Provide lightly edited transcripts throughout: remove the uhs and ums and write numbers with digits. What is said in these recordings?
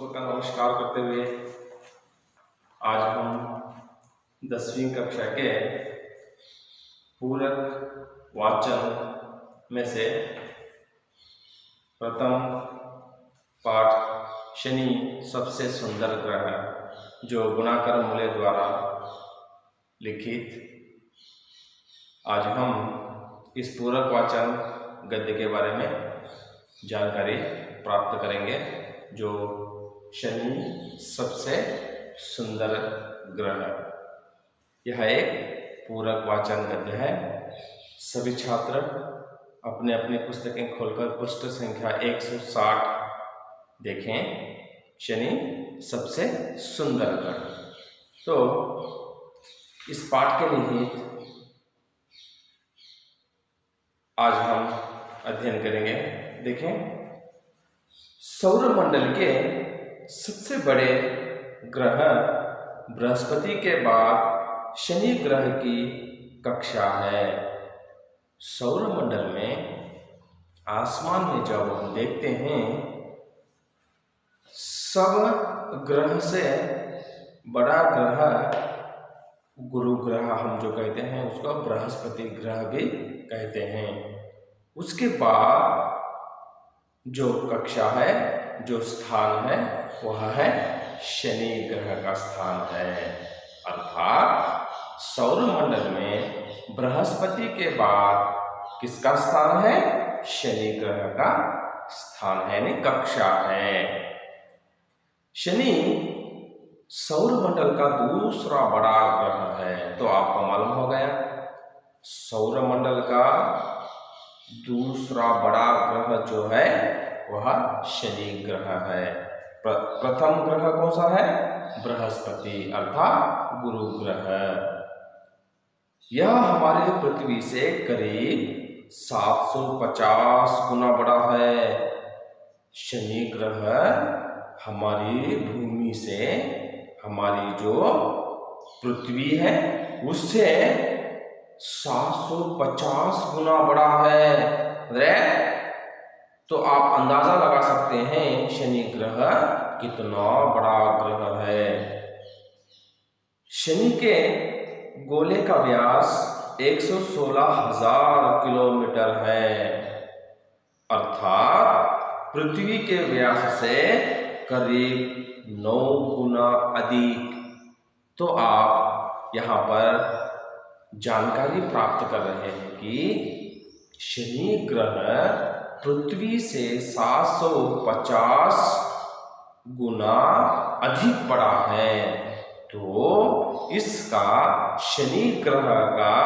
सुबह का नमस्कार करते हुए आज हम 10वीं कक्षा के पूरक वाचन में से प्रथम पाठ शनि सबसे सुंदर ग्रह जो गुणाकर मूले द्वारा लिखित, आज हम इस पूरक वाचन गद्य के बारे में जानकारी प्राप्त करेंगे। जो शनि सबसे सुंदर ग्रह, यह एक पूरक वाचन गद्य है। सभी छात्र अपने अपनी पुस्तकें खोलकर पृष्ठ संख्या 160 देखें। शनि सबसे सुंदर ग्रह। तो इस पाठ के निहित आज हम अध्ययन करेंगे। देखें, सौरमंडल के सबसे बड़े ग्रह बृहस्पति के बाद शनि ग्रह की कक्षा है। सौरमंडल में आसमान में जब हम देखते हैं, सब ग्रह से बड़ा ग्रह गुरु ग्रह हम जो कहते हैं उसको बृहस्पति ग्रह भी कहते हैं। उसके बाद जो कक्षा है, जो स्थान है, वह है शनि ग्रह का स्थान है। अर्थात सौरमंडल में बृहस्पति के बाद किसका स्थान है? शनि ग्रह का स्थान है, यानी कक्षा है। शनि सौरमंडल का दूसरा बड़ा ग्रह है। तो आपको मालूम हो गया, सौरमंडल का दूसरा बड़ा ग्रह जो है वह शनि ग्रह है। प्रथम ग्रह कौन सा है? बृहस्पति अर्थात गुरु ग्रह। यह हमारे पृथ्वी से करीब 750 गुना बड़ा है। शनि ग्रह हमारी भूमि से, हमारी जो पृथ्वी है उससे 750 गुना बड़ा है। तो आप अंदाजा लगा सकते हैं शनि ग्रह कितना बड़ा ग्रह है। शनि के गोले का व्यास 116,000 किलोमीटर है, अर्थात पृथ्वी के व्यास से करीब 9 गुना अधिक। तो आप यहाँ पर जानकारी प्राप्त कर रहे हैं कि शनि ग्रह पृथ्वी से 750 गुना अधिक बड़ा है। तो इसका शनि ग्रह का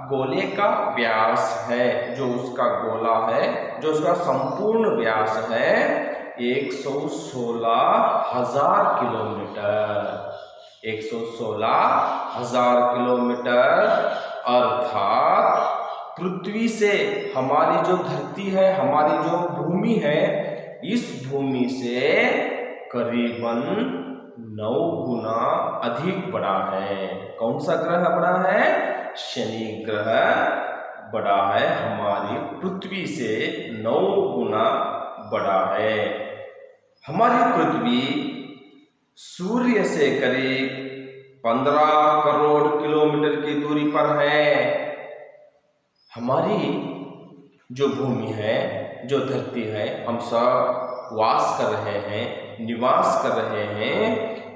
गोले का व्यास है, जो उसका गोला है, जो उसका संपूर्ण व्यास है 116,000 किलोमीटर। 116,000 किलोमीटर अर्थात पृथ्वी से हमारी जो धरती है, हमारी जो भूमि है, इस भूमि से करीबन 9 गुना अधिक बड़ा है। कौन सा ग्रह बड़ा है? शनि ग्रह बड़ा है, हमारी पृथ्वी से 9 गुना बड़ा है। हमारी पृथ्वी सूर्य से करीब 15 करोड़ किलोमीटर की दूरी पर है। हमारी जो भूमि है, जो धरती है, हम सब वास कर रहे हैं, निवास कर रहे हैं,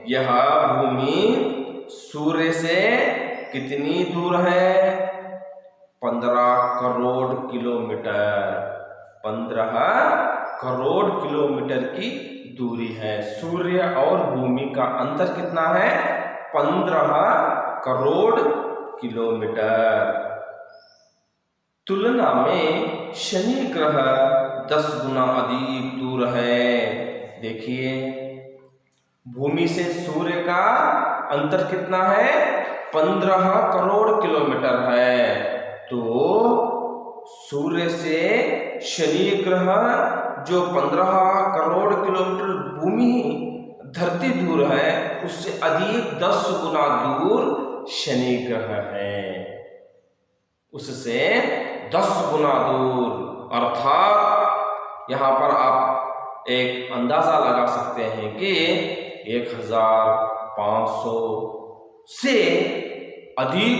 यह भूमि सूर्य से कितनी दूर है? 15 करोड़ किलोमीटर। 15 करोड़ किलोमीटर की दूरी है। सूर्य और भूमि का अंतर कितना है? 15 करोड़ किलोमीटर। तुलना में शनि ग्रह 10 गुना अधिक दूर है। देखिए, भूमि से सूर्य का अंतर कितना है? 15 करोड़ किलोमीटर है। तो सूर्य से शनि ग्रह जो 15 करोड़ किलोमीटर भूमि धरती दूर है, उससे अधिक 10 गुना दूर शनि ग्रह है। उससे 10 गुना दूर, अर्थात यहाँ पर आप एक अंदाजा लगा सकते हैं कि 1500 से अधिक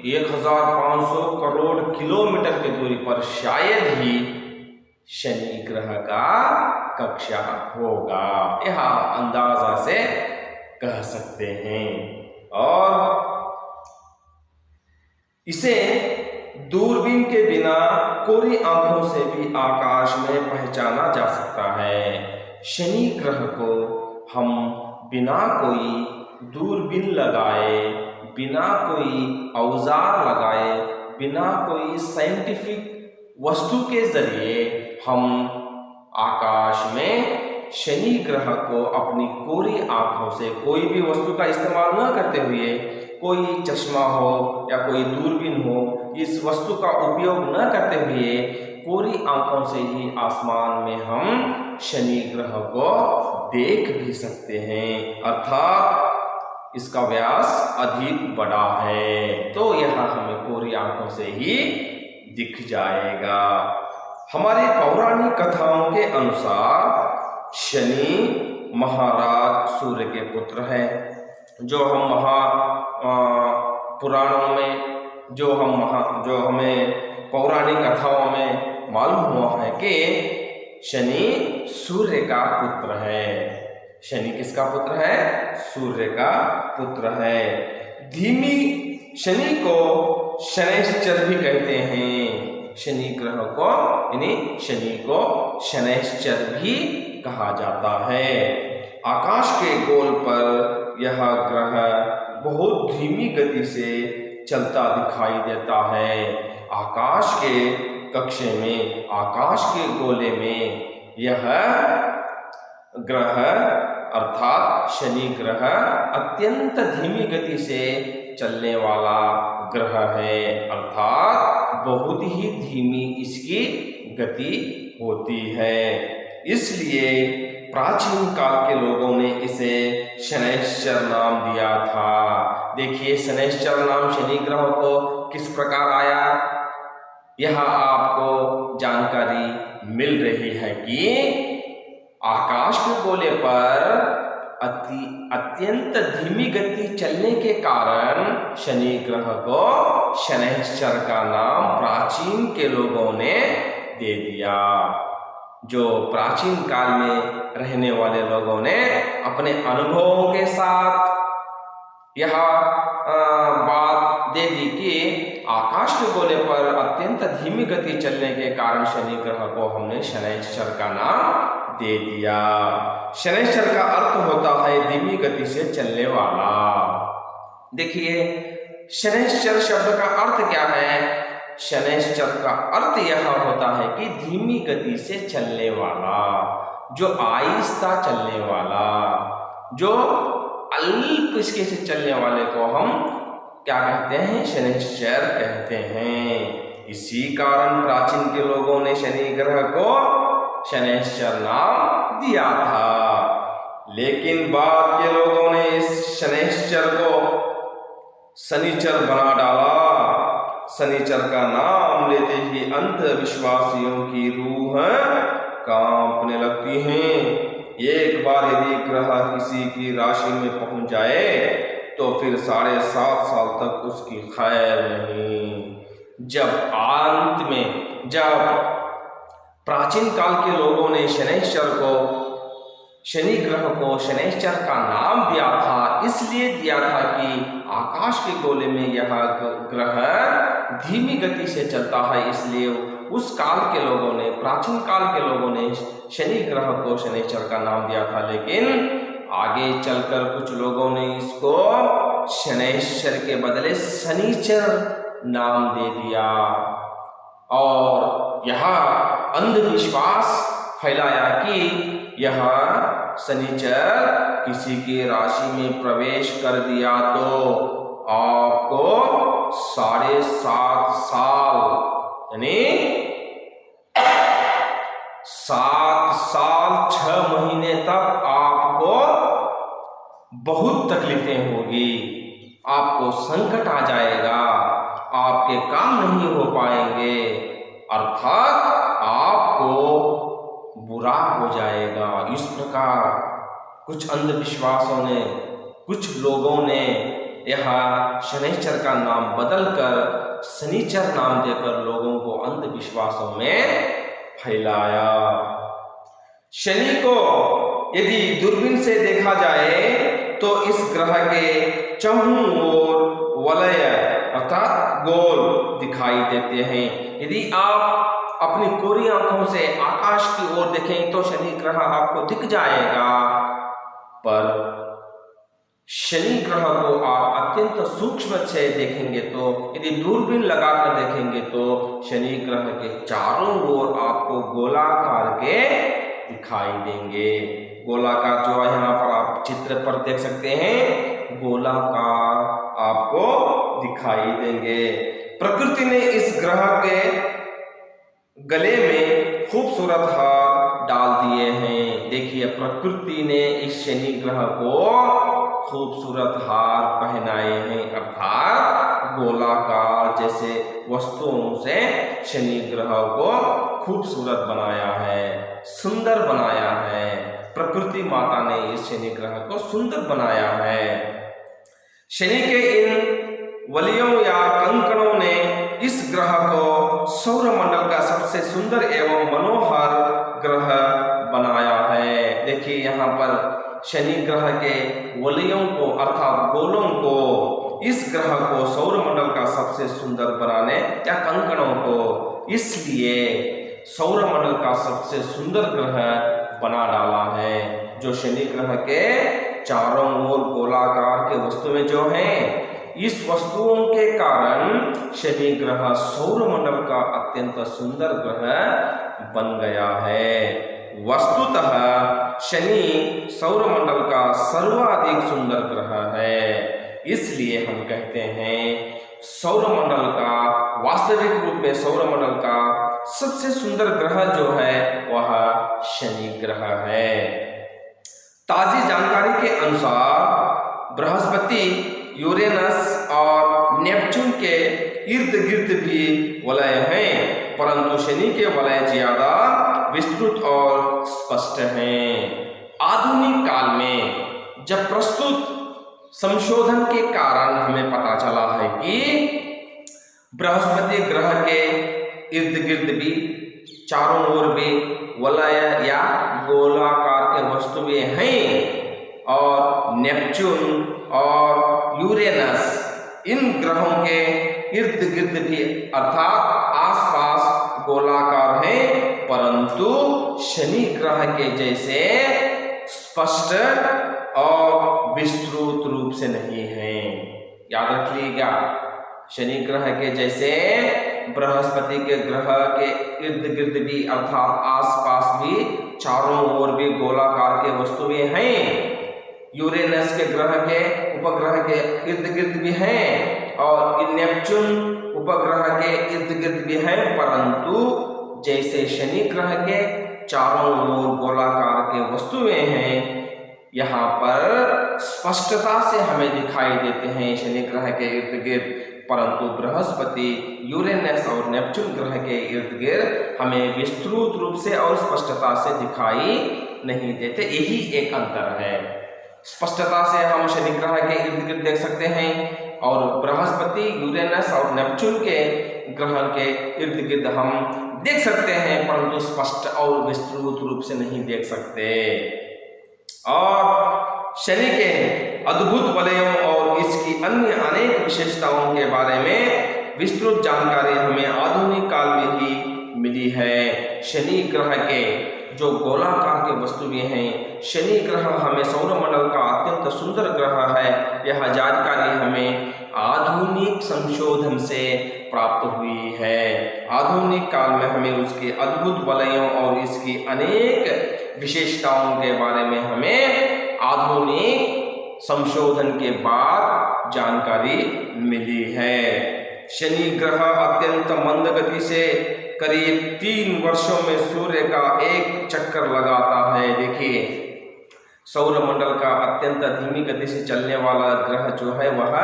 1500 करोड़ किलोमीटर की दूरी पर शायद ही शनि ग्रह का कक्षा होगा, यह अंदाजा से कह सकते हैं। और इसे दूरबीन के बिना कोरी आंखों से भी आकाश में पहचाना जा सकता है। शनि ग्रह को हम बिना कोई दूरबीन लगाए, बिना कोई औजार लगाए, बिना कोई साइंटिफिक वस्तु के जरिए हम आकाश में शनि ग्रह को अपनी कोरी आंखों से, कोई भी वस्तु का इस्तेमाल न करते हुए, कोई चश्मा हो या कोई दूरबीन हो, इस वस्तु का उपयोग न करते हुए कोरी आंखों से ही आसमान में हम शनि ग्रह को देख भी सकते हैं, अर्थात इसका व्यास अधिक बड़ा है, तो यह हमें कोरी आंखों से ही दिख जाएगा। हमारी पौराणिक कथाओं के अनुसार शनि महाराज सूर्य के पुत्र है, जो हम पुराणों में, जो हमें पौराणिक कथाओं में मालूम हुआ है कि शनि सूर्य का पुत्र है। शनि किसका पुत्र है? सूर्य का पुत्र है। शनि को शनैश्चर भी कहते हैं। शनि ग्रह को, यानी शनि को शनैश्चर भी कहा जाता है। आकाश के गोल पर यह ग्रह बहुत धीमी गति से चलता दिखाई देता है। आकाश के कक्षे में, आकाश के गोले में यह ग्रह अर्थात शनि ग्रह अत्यंत धीमी गति से चलने वाला ग्रह है, अर्थात बहुत ही धीमी इसकी गति होती है। इसलिए प्राचीन काल के लोगों ने इसे शनैश्चर नाम दिया था। देखिए शनैश्चर नाम शनि ग्रह को किस प्रकार आया, यह आपको जानकारी मिल रही है कि आकाश के गोले पर अत्यंत धीमी गति चलने के कारण शनि ग्रह को शनैश्चर का नाम प्राचीन के लोगों ने दे दिया। जो प्राचीन काल में रहने वाले लोगों ने अपने अनुभवों के साथ यह बात दे दी कि आकाश के गोले पर अत्यंत धीमी गति चलने के कारण शनि ग्रह को हमने शनैश्चर का नाम दे दिया। शनैश्चर का अर्थ होता है धीमी गति से चलने वाला। देखिए शनैश्चर शब्द का अर्थ क्या है? शनैश्चर का अर्थ यह होता है कि धीमी गति से चलने वाला, जो आहिस्ता चलने वाला, जो अल्प गति से चलने वाले को हम क्या कहते हैं? शनैश्चर कहते हैं। इसी कारण प्राचीन के लोगों ने शनि ग्रह को शनैश्चर नाम दिया था। लेकिन बाद के लोगों ने इस शनैश्चर को शनिचर बना डाला। शनिचर का नाम लेते ही अंधविश्वासियों की रूह कांपने लगती है। एक बार यदि ग्रह किसी की राशि में पहुंच जाए तो फिर 7.5 साल तक उसकी खैर नहीं। जब प्राचीन काल के लोगों ने शनि ग्रह को शनैश्चर का नाम दिया था, इसलिए दिया था कि आकाश के गोले में यह ग्रह धीमी गति से चलता है, इसलिए उस काल के लोगों ने, प्राचीन काल के लोगों ने शनि ग्रह को शनैश्चर का नाम दिया था। लेकिन आगे चलकर कुछ लोगों ने इसको शनैश्चर के बदले शनिचर नाम दे दिया और यह अंधविश्वास फैलाया कि यह शनिचर किसी की राशि में प्रवेश कर दिया तो आपको 7.5 साल, यानी 7 साल 6 महीने तक आपको बहुत तकलीफें होगी, आपको संकट आ जाएगा, आपके काम नहीं हो पाएंगे, अर्थात आपको बुरा हो जाएगा। इस प्रकार कुछ अंधविश्वासों ने, कुछ लोगों ने यह शनिचर का नाम बदलकर शनिचर नाम देकर लोगों को अंधविश्वासों में फैलाया। शनि को यदि दूरबीन से देखा जाए तो इस ग्रह के चहुं ओर वलय अर्थात गोल दिखाई देते हैं। यदि आप अपनी कोरी आंखों से आकाश की ओर देखें तो शनि ग्रह आपको दिख जाएगा, पर शनि ग्रह को आप अत्यंत सूक्ष्म से देखेंगे तो, यदि दूरबीन लगाकर देखेंगे तो शनि ग्रह के चारों ओर आपको गोलाकार के दिखाई देंगे। गोलाकार जो यहाँ पर आप चित्र पर देख सकते हैं, गोलाकार आपको दिखाई देंगे। प्रकृति ने इस ग्रह के गले में खूबसूरत हार डाल दिए हैं। देखिए, प्रकृति ने इस शनि ग्रह को खूबसूरत हार पहनाए हैं, अर्थात गोलाकार जैसे वस्तुओं से शनि ग्रह को खूबसूरत बनाया है, सुंदर बनाया है। प्रकृति माता ने इस शनि ग्रह को सुंदर बनाया है। शनि के इन वलयों या कंकणों ने इस ग्रह को सौरमंडल का सबसे सुंदर एवं मनोहर ग्रह बनाया है। देखिए, यहाँ पर शनि ग्रह के वलयों को अर्थात गोलों को, इस ग्रह को सौरमंडल का सबसे सुंदर बनाने या कंकणों को इसलिए सौरमंडल का सबसे सुंदर ग्रह बना डाला है। जो शनि ग्रह के चारों ओर गोलाकार के वस्तुएं जो हैं, इस वस्तुओं के कारण शनि ग्रह सौरमंडल का अत्यंत सुंदर ग्रह बन गया है। वस्तुतः शनि सौरमंडल का सर्वाधिक सुंदर ग्रह है। इसलिए हम कहते हैं सौरमंडल का, वास्तविक रूप में सौरमंडल का सबसे सुंदर ग्रह जो है वह शनि ग्रह है। ताजी जानकारी के अनुसार बृहस्पति, यूरेनस और नेपच्यून के इर्द गिर्द भी वलय हैं, परंतु शनि के वलय ज्यादा विस्तृत और स्पष्ट हैं। आधुनिक काल में जब प्रस्तुत संशोधन के कारण हमें पता चला है कि बृहस्पति ग्रह के इर्द गिर्द भी, चारों ओर भी वलय या गोलाकार के वस्तुएं हैं, और नेपच्यून और यूरेनस इन ग्रहों के इर्द गिर्द भी अर्थात आसपास गोलाकार हैं, परंतु शनि ग्रह के जैसे स्पष्ट और विस्तृत रूप से नहीं हैं। याद रखिएगा, शनि ग्रह के जैसे बृहस्पति के ग्रह के इर्द गिर्द भी अर्थात आसपास भी, चारों ओर भी गोलाकार के वस्तुएं हैं। यूरेनस के ग्रह के उपग्रह के इर्द गिर्द भी हैं, और नेपच्यून उपग्रह के इर्द गिर्द भी हैं, परंतु जैसे शनि ग्रह के चारों ओर गोलाकार के वस्तुएं हैं, यहाँ पर स्पष्टता से हमें दिखाई देते हैं शनि ग्रह के इर्द गिर्द, परंतु बृहस्पति, यूरेनस और नेपच्यून ग्रह के इर्द गिर्द हमें विस्तृत रूप से और स्पष्टता से दिखाई नहीं देते। यही एक अंतर है। स्पष्टता से हम शनि ग्रह के इर्द गिर्द देख सकते हैं, और बृहस्पति, यूरेनस और नेपच्यून के ग्रह के इर्द गिर्द हम देख सकते हैं, परंतु स्पष्ट और विस्तृत रूप से नहीं देख सकते। और शनि के अद्भुत वलयों और इसकी अन्य अनेक विशेषताओं के बारे में विस्तृत जानकारी हमें आधुनिक काल में ही मिली है। शनि ग्रह के जो गोलाकार के वस्तुएं हैं, शनि ग्रह हमें सौरमंडल का अत्यंत सुंदर ग्रह है, यह जानकारी हमें आधुनिक संशोधन से प्राप्त हुई है। आधुनिक काल में हमें उसके अद्भुत वलयों और इसकी अनेक विशेषताओं के बारे में हमें आधुनिक संशोधन के बाद जानकारी मिली है। शनि ग्रह अत्यंत मंद गति से करीब 3 वर्षों में सूर्य का एक चक्कर लगाता है। देखिए, सौरमंडल का अत्यंत धीमी गति से चलने वाला ग्रह जो है वह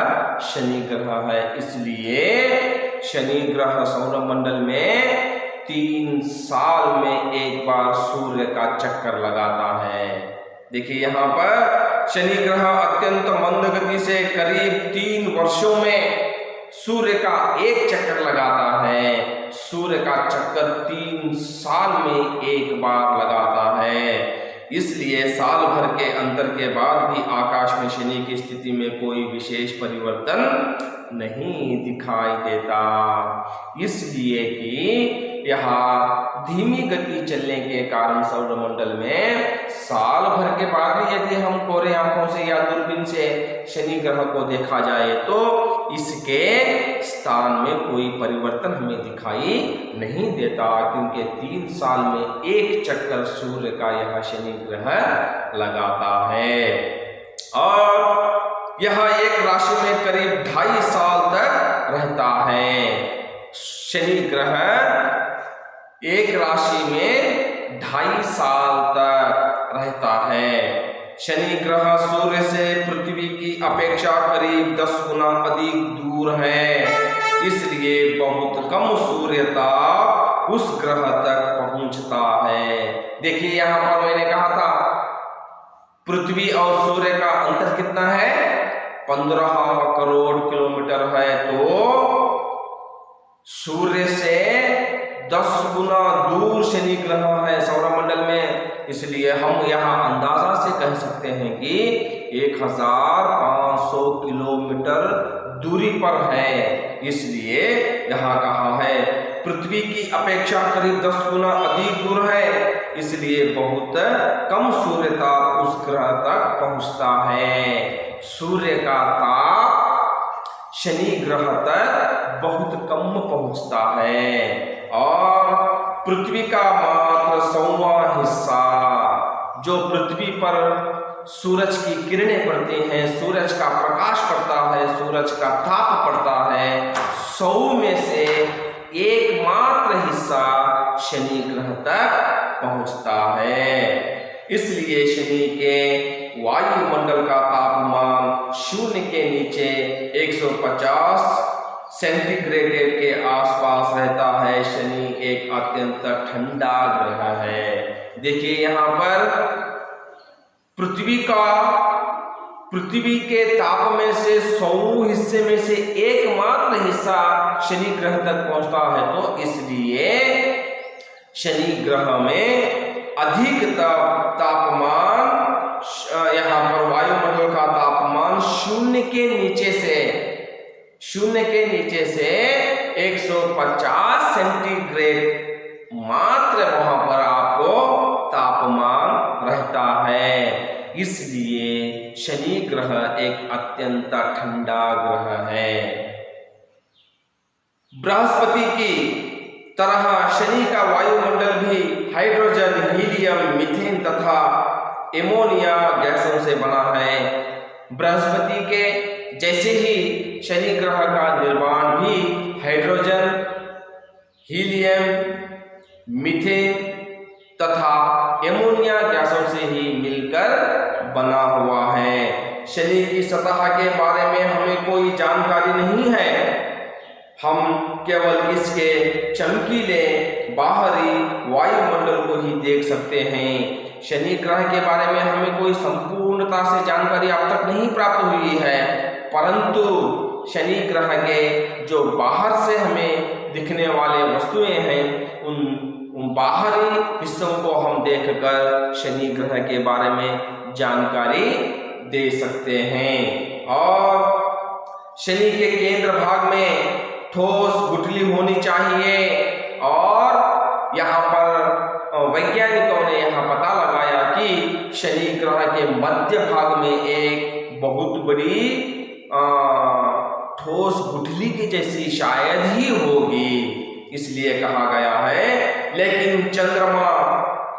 शनि ग्रह है। इसलिए शनि ग्रह सौरमंडल में 3 साल में एक बार सूर्य का चक्कर लगाता है। देखिए यहाँ पर शनि ग्रह अत्यंत मंद गति से करीब 3 वर्षों में सूर्य का एक चक्कर लगाता है। सूर्य का चक्कर 3 साल में एक बार लगाता है। इसलिए साल भर के अंतर के बाद भी आकाश में शनि की स्थिति में कोई विशेष परिवर्तन नहीं दिखाई देता, इसलिए कि यहाँ धीमी गति चलने के कारण सौरमंडल में साल भर के बाद भी यदि हम कोरे आंखों से या दूरबीन से शनि ग्रह को देखा जाए तो इसके स्थान में कोई परिवर्तन हमें दिखाई नहीं देता, क्योंकि 3 साल में एक चक्कर सूर्य का यह शनि ग्रह लगाता है। और यह एक राशि में करीब 2.5 साल तक रहता है। शनि ग्रह एक राशि में 2.5 साल तक रहता है। शनि ग्रह सूर्य से पृथ्वी की अपेक्षा करीब 10 गुना अधिक दूर है, इसलिए बहुत कम सूर्यता उस ग्रह तक पहुंचता है। देखिए यहाँ पर मैंने कहा था पृथ्वी और सूर्य का अंतर कितना है, 15 करोड़ किलोमीटर है, तो सूर्य से 10 गुना दूर शनि ग्रह है सौरमंडल में। इसलिए हम यहाँ अंदाजा से कह सकते हैं कि 1500 किलोमीटर दूरी पर है। इसलिए यहाँ कहा है पृथ्वी की अपेक्षा करीब 10 गुना अधिक दूर है, इसलिए बहुत कम सूर्यता उस ग्रह तक पहुंचता है। सूर्य का ताप शनि ग्रह तक बहुत कम पहुंचता है और पृथ्वी का मात्र 100वां हिस्सा, जो पृथ्वी पर सूरज की किरणें पड़ती हैं, सूरज का प्रकाश पड़ता है, सूरज का ताप पड़ता है, 100 में से एकमात्र हिस्सा शनि ग्रह तक पहुंचता है। इसलिए शनि के वायुमंडल का तापमान 0 के नीचे 150 सेंटीग्रेड के आसपास रहता है। शनि एक अत्यंत ठंडा ग्रह है। देखिए यहाँ पर पृथ्वी के ताप में से 100 हिस्से में से एकमात्र हिस्सा शनि ग्रह तक पहुंचता है, तो इसलिए शनि ग्रह में अधिक तापमान, यहाँ पर वायुमंडल का तापमान 0 के नीचे से 150 सेंटीग्रेड मात्र वहां पर आपको तापमान रहता है। इसलिए शनि ग्रह एक अत्यंत ठंडा ग्रह है। बृहस्पति की तरह शनि का वायुमंडल भी हाइड्रोजन, हीलियम, मीथेन तथा एमोनिया गैसों से बना है। बृहस्पति के जैसे ही शनि ग्रह का निर्माण भी हाइड्रोजन, हीलियम, मीथेन तथा एमोनिया गैसों से ही मिलकर बना हुआ है। शनि की सतह के बारे में हमें कोई जानकारी नहीं है, हम केवल इसके चमकीले बाहरी वायुमंडल को ही देख सकते हैं। शनि ग्रह के बारे में हमें कोई संपूर्णता से जानकारी अब तक नहीं प्राप्त हुई है, परंतु शनि ग्रह के जो बाहर से हमें दिखने वाले वस्तुएं हैं, उन बाहरी हिस्सों को हम देखकर शनि ग्रह के बारे में जानकारी दे सकते हैं। और शनि के केंद्र भाग में ठोस गुठली होनी चाहिए और यहाँ पर वैज्ञानिकों ने यहाँ पता लगाया कि शनि ग्रह के मध्य भाग में एक बहुत बड़ी ठोस गुठली की जैसी शायद ही होगी, इसलिए कहा गया है। लेकिन चंद्रमा,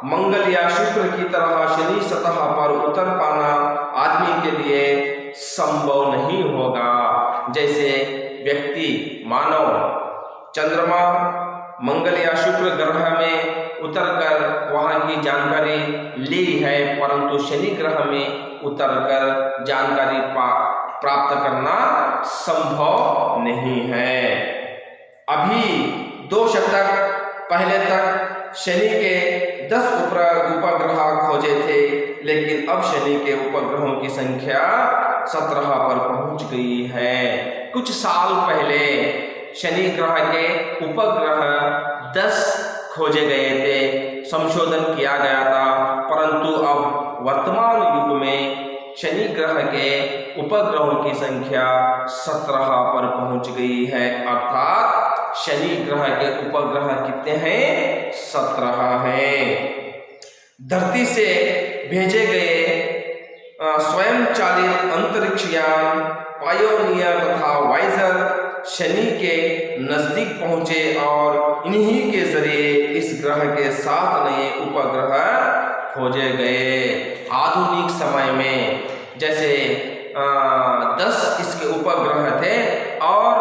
मंगल या शुक्र की तरह शनि सतह पर उतर पाना आदमी के लिए संभव नहीं होगा। जैसे व्यक्ति, मानव चंद्रमा, मंगल या शुक्र ग्रह में उतरकर वहां की जानकारी ली है, परंतु शनि ग्रह में उतरकर जानकारी प्राप्त करना संभव नहीं है। अभी 2 शतक पहले तक शनि के 10 उपग्रह खोजे थे, लेकिन अब शनि के उपग्रहों की संख्या 17 पर पहुंच गई है। कुछ साल पहले शनि ग्रह के उपग्रह 10 खोजे गए थे, संशोधन किया गया था, परंतु अब वर्तमान युग में शनि ग्रह के उपग्रहों की संख्या 17 पर पहुंच गई है। अर्थात शनि ग्रह के उपग्रह कितने हैं? 17 हैं। धरती से भेजे गए स्वयं चालित अंतरिक्ष यान पायोनियर तथा वाइजर शनि के नजदीक पहुंचे और इन्हीं के जरिए इस ग्रह के 7 नए उपग्रह खोजे गए। आधुनिक समय में जैसे 10 इसके उपग्रह थे और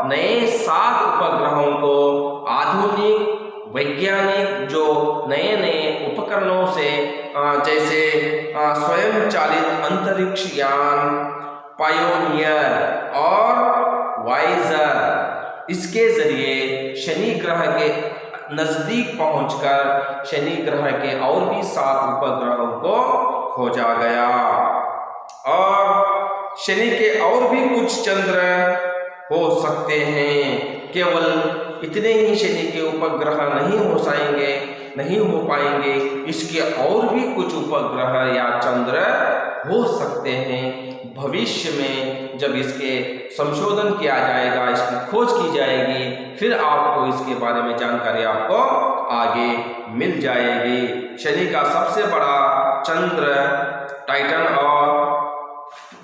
नए 7 उपग्रहों को आधुनिक वैज्ञानिक जो नए नए उपकरणों से जैसे स्वयं चालित अंतरिक्ष यान पायोनियर और वाइजर, इसके जरिए शनि ग्रह के नजदीक पहुंचकर शनि ग्रह के और भी 7 उपग्रहों को खोजा गया। और शनि के और भी कुछ चंद्र हो सकते हैं, केवल इतने ही शनि के उपग्रह नहीं हो पाएंगे, इसके और भी कुछ उपग्रह या चंद्र हो सकते हैं। भविष्य में जब इसके संशोधन किया जाएगा, इसकी खोज की जाएगी, फिर आपको इसके बारे में जानकारी आपको आगे मिल जाएगी। शनि का सबसे बड़ा चंद्र टाइटन और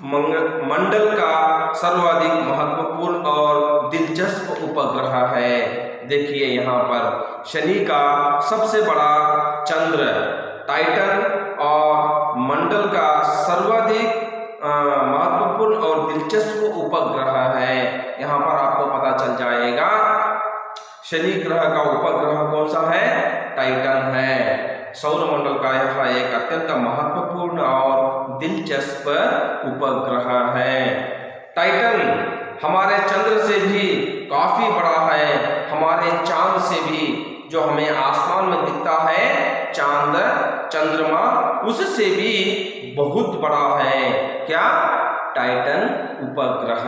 मंडल का सर्वाधिक महत्वपूर्ण और दिलचस्प उपग्रह है। देखिए यहाँ पर शनि का सबसे बड़ा चंद्र टाइटन और मंडल का सर्वाधिक महत्वपूर्ण और दिलचस्प उपग्रह है। यहाँ पर आपको पता चल जाएगा शनि ग्रह का उपग्रह कौन सा है? टाइटन है। सौरमंडल का यह एक अत्यंत महत्वपूर्ण और दिलचस्प उपग्रह है। टाइटन हमारे चंद्र से भी काफी बड़ा है, हमारे चांद से भी, जो हमें आसमान में दिखता है चांद चंद्रमा, उससे भी बहुत बड़ा है। क्या? टाइटन उपग्रह।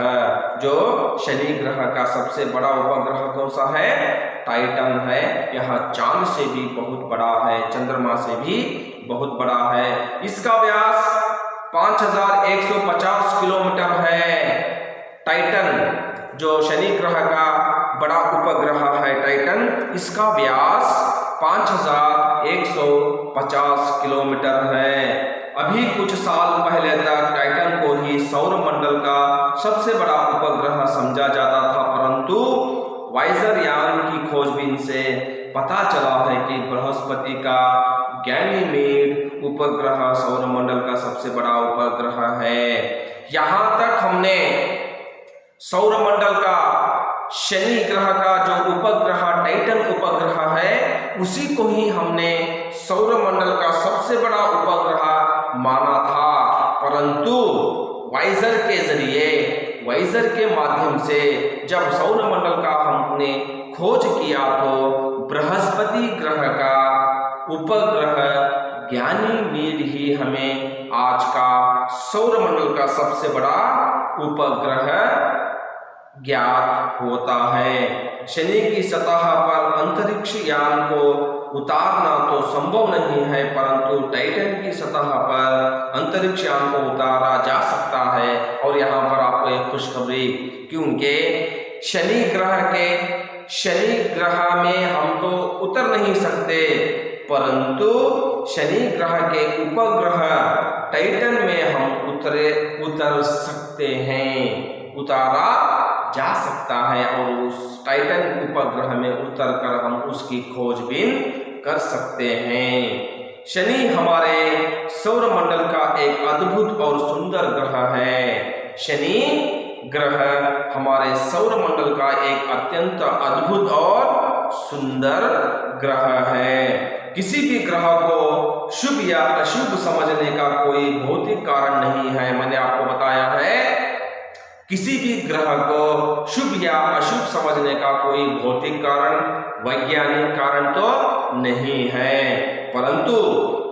जो शनि ग्रह का सबसे बड़ा उपग्रह कौन सा है? टाइटन है। यह चांद से भी बहुत बड़ा है, चंद्रमा से भी बहुत बड़ा है। इसका व्यास 5150 किलोमीटर है। टाइटन जो शनि ग्रह का बड़ा उपग्रह है टाइटन, इसका व्यास 5150 किलोमीटर है। अभी कुछ साल पहले तक टाइटन को ही सौरमंडल का सबसे बड़ा उपग्रह समझा जाता था, परंतु वाइजर यान की खोजबीन से पता चला है कि बृहस्पति का गैनीमेड उपग्रह सौरमंडल का सबसे बड़ा उपग्रह है। यहाँ तक हमने सौरमंडल का शनि ग्रह का जो उपग्रह टाइटन उपग्रह है, उसी को ही हमने सौरमंडल का सबसे बड़ा उपग्रह माना था, परंतु वाइजर के जरिए, वाइजर के माध्यम से जब सौरमंडल का हमने खोज किया तो बृहस्पति ग्रह का उपग्रह गैनीमेड ही हमें आज का सौरमंडल का सबसे बड़ा उपग्रह ज्ञात होता है। शनि की सतह पर अंतरिक्ष यान को उतारना तो संभव नहीं है, परंतु टाइटन की सतह पर अंतरिक्ष यान को उतारा जा सकता है। और यहाँ पर आपको एक खुशखबरी, क्योंकि शनि ग्रह में हम तो उतर नहीं सकते, परंतु शनि ग्रह के उपग्रह टाइटन में हम उतर सकते हैं, उतारा जा सकता है, और उस टाइटन उपग्रह में उतरकर हम उसकी खोजबीन कर सकते हैं। शनि हमारे सौरमंडल का एक अद्भुत और सुंदर ग्रह है। शनि ग्रह हमारे सौरमंडल का एक अत्यंत अद्भुत और सुंदर ग्रह है। किसी भी ग्रह को शुभ या अशुभ समझने का कोई भौतिक कारण नहीं है। मैंने आपको बताया है किसी भी ग्रह को शुभ या अशुभ समझने का कोई भौतिक कारण, वैज्ञानिक कारण तो नहीं है, परंतु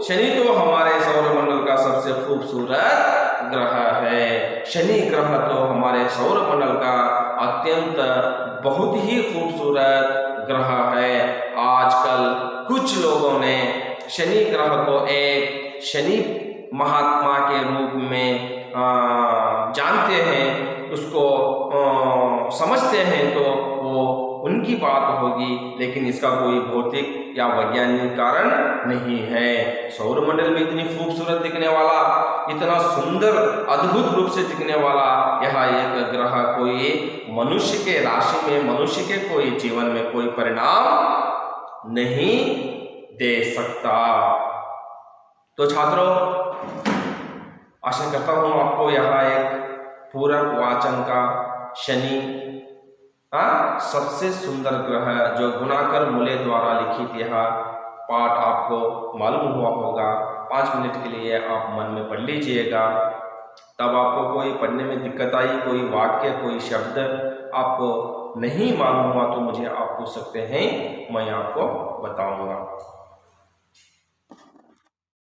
शनि तो हमारे सौरमंडल का सबसे खूबसूरत ग्रह है। शनि ग्रह तो हमारे सौरमंडल का अत्यंत बहुत ही खूबसूरत ग्रह है। आजकल कुछ लोगों ने शनि ग्रह को एक शनि महात्मा के रूप में जानते हैं, उसको समझते हैं, तो वो उनकी बात होगी, लेकिन इसका कोई भौतिक या वैज्ञानिक कारण नहीं है। सौरमंडल में इतनी खूबसूरत दिखने वाला, इतना सुंदर अद्भुत रूप से दिखने वाला यह एक ग्रह कोई मनुष्य के राशि में, मनुष्य के कोई जीवन में कोई परिणाम नहीं दे सकता। तो छात्रों, आशा करता हूं आपको यहाँ एक पूरक वाचन का शनि सबसे सुंदर ग्रह जो गुणाकर मूल्य द्वारा लिखित यह पाठ आपको मालूम हुआ होगा। 5 मिनट के लिए आप मन में पढ़ लीजिएगा, तब आपको कोई पढ़ने में दिक्कत आई, कोई वाक्य, कोई शब्द आपको नहीं मालूम हुआ तो मुझे आप पूछ सकते हैं, मैं आपको बताऊंगा।